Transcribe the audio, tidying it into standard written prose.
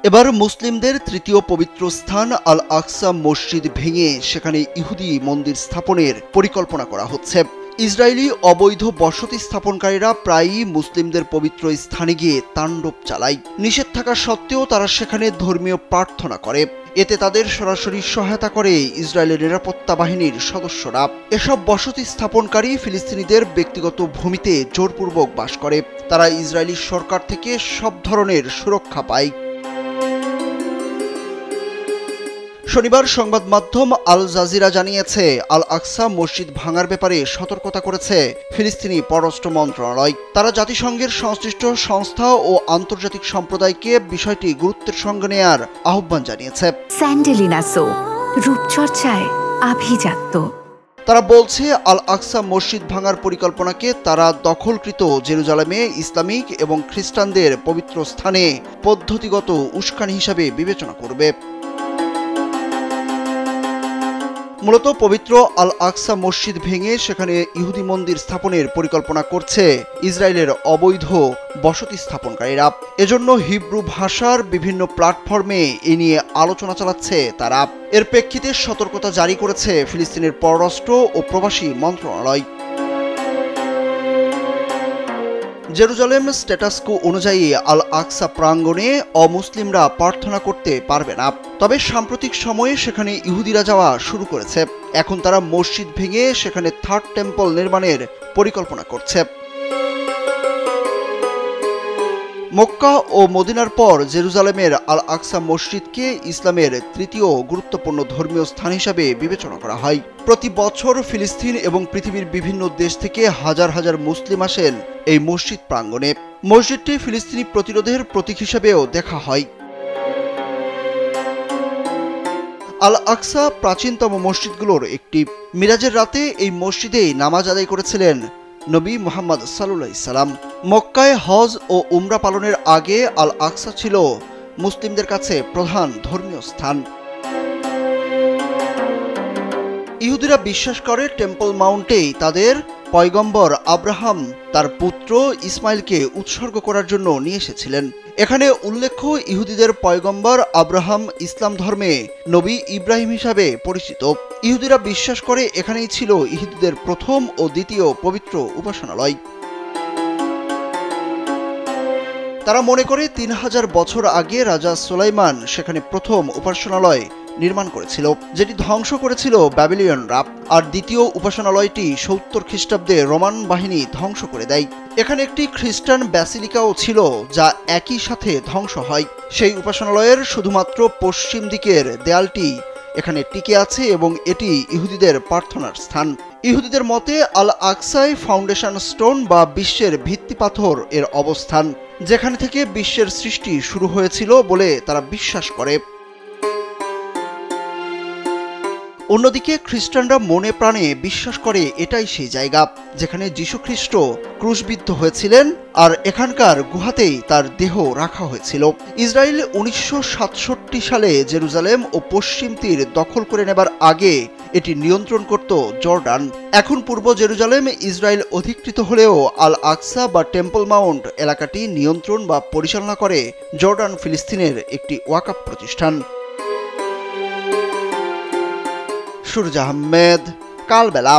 এবার মুসলিমদের তৃতীয় পবিত্র স্থান আল আকসা মসজিদ ভেঙে সেখানে ইহুদি মন্দির স্থাপনের পরিকল্পনা করা হচ্ছে। ইসরায়েলি অবৈধ বসতি স্থাপনকারীরা প্রায়ই মুসলিমদের পবিত্র স্থানে গিয়ে তাণ্ডব চালায়। নিষেধ থাকা সত্ত্বেও তারা সেখানে ধর্মীয় প্রার্থনা করে। এতে তাদের সরাসরি সহায়তা করে ইসরায়েলের নিরাপত্তা বাহিনীর সদস্যরা। এসব বসতি স্থাপনকারী ফিলিস্তিনিদের ব্যক্তিগত ভূমিতে জোরপূর্বক বাস করে। তারা ইসরায়েলি সরকার থেকে সব ধরনের সুরক্ষা পায়। শনিবার সংবাদ মাধ্যম আল জাজিরা জানিয়েছে, আল আকসা মসজিদ ভাঙার ব্যাপারে সতর্কতা করেছে ফিলিস্তিনি পররাষ্ট্র মন্ত্রণালয়। তারা জাতিসংঘের সংশ্লিষ্ট সংস্থা ও আন্তর্জাতিক সম্প্রদায়কে বিষয়টি গুরুত্বের সঙ্গে নেয়ার আহ্বান জানিয়েছে। স্যান্ডেলিনা সো, রূপচর্চায় আভিজাত্য। তারা বলছে, আল আকসা মসজিদ ভাঙার পরিকল্পনাকে তারা দখলকৃত জেরুজালেমে ইসলামিক এবং খ্রিস্টানদের পবিত্র স্থানে পদ্ধতিগত উস্কানি হিসাবে বিবেচনা করবে। মূলত পবিত্র আল আকসা মসজিদ ভেঙে সেখানে ইহুদি মন্দির স্থাপনের পরিকল্পনা করছে ইসরায়েলের অবৈধ বসতি স্থাপনকারীরা। এজন্য হিব্রু ভাষার বিভিন্ন প্ল্যাটফর্মে এ নিয়ে আলোচনা চালাচ্ছে তারা। এর প্রেক্ষিতে সতর্কতা জারি করেছে ফিলিস্তিনের পররাষ্ট্র ও প্রবাসী মন্ত্রণালয়। জেরুজালেম স্ট্যাটাসকো অনুযায়ী আল আকসা প্রাঙ্গণে অমুসলিমরা প্রার্থনা করতে পারবে না। তবে সাম্প্রতিক সময়ে সেখানে ইহুদিরা যাওয়া শুরু করেছে। এখন তারা মসজিদ ভেঙে সেখানে থার্ড টেম্পল নির্মাণের পরিকল্পনা করছে। মক্কা ও মদিনার পর জেরুজালেমের আল আকসা মসজিদকে ইসলামের তৃতীয় গুরুত্বপূর্ণ ধর্মীয় স্থান হিসাবে বিবেচনা করা হয়। প্রতি বছর ফিলিস্তিন এবং পৃথিবীর বিভিন্ন দেশ থেকে হাজার হাজার মুসলিম আসেন এই মসজিদ প্রাঙ্গণে। মসজিদটি ফিলিস্তিনি প্রতিরোধের প্রতীক হিসেবেও দেখা হয়। আল আকসা প্রাচীনতম মসজিদগুলোর একটি। মিরাজের রাতে এই মসজিদেই নামাজ আদায় করেছিলেন নবী মুহাম্মদ সাল্লাল্লাহু আলাইহি সাল্লাম। মক্কায় হজ ও উমরা পালনের আগে আল আকসা ছিল মুসলিমদের কাছে প্রধান ধর্মীয় স্থান। ইহুদিরা বিশ্বাস করে টেম্পল মাউন্টেই তাদের পয়গম্বর আব্রাহাম তার পুত্র ইসমাইলকে উৎসর্গ করার জন্য নিয়ে এসেছিলেন। এখানে উল্লেখ্য, ইহুদিদের পয়গম্বর আব্রাহাম ইসলাম ধর্মে নবী ইব্রাহিম হিসাবে পরিচিত। ইহুদিরা বিশ্বাস করে এখানেই ছিল ইহুদিদের প্রথম ও দ্বিতীয় পবিত্র উপাসনালয়। তারা মনে করে ৩০০০ বছর আগে রাজা সুলাইমান সেখানে প্রথম উপাসনালয় নির্মাণ করেছিল, যেটি ধ্বংস করেছিল ব্যাবিলিয়নরা। আর দ্বিতীয় উপাসনালয়টি ৭০ খ্রিস্টাব্দে রোমান বাহিনী ধ্বংস করে দেয়। এখানে একটি খ্রিস্টান ব্যাসিলিকাও ছিল, যা একই সাথে ধ্বংস হয়। সেই উপাসনালয়ের শুধুমাত্র পশ্চিম দিকের দেয়ালটি এখানে টিকে আছে এবং এটি ইহুদিদের প্রার্থনার স্থান। ইহুদিদের মতে আল আকসায় ফাউন্ডেশন স্টোন বা বিশ্বের ভিত্তিপাথর এর অবস্থান, যেখানে থেকে বিশ্বের সৃষ্টি শুরু হয়েছিল বলে তারা বিশ্বাস করে। অন্যদিকে খ্রিস্টানরা মনে প্রাণে বিশ্বাস করে এটাই সেই জায়গা যেখানে যীশু খ্রিস্ট ক্রুশবিদ্ধ হয়েছিলেন, আর এখানকার গুহাতেই তার দেহ রাখা হয়েছিল। ইসরায়েল ১৯৬৭ সালে জেরুজালেম ও পশ্চিম তীর দখল করে নেবার আগে এটি নিয়ন্ত্রণ করত জর্ডান। এখন পূর্ব জেরুজালেম ইসরায়েল অধিকৃত হলেও আল আকসা বা টেম্পল মাউন্ট এলাকাটি নিয়ন্ত্রণ বা পরিচালনা করে জর্ডান ফিলিস্তিনের একটি ওয়াকফ প্রতিষ্ঠান। সুরজ আহমেদ, কালবেলা।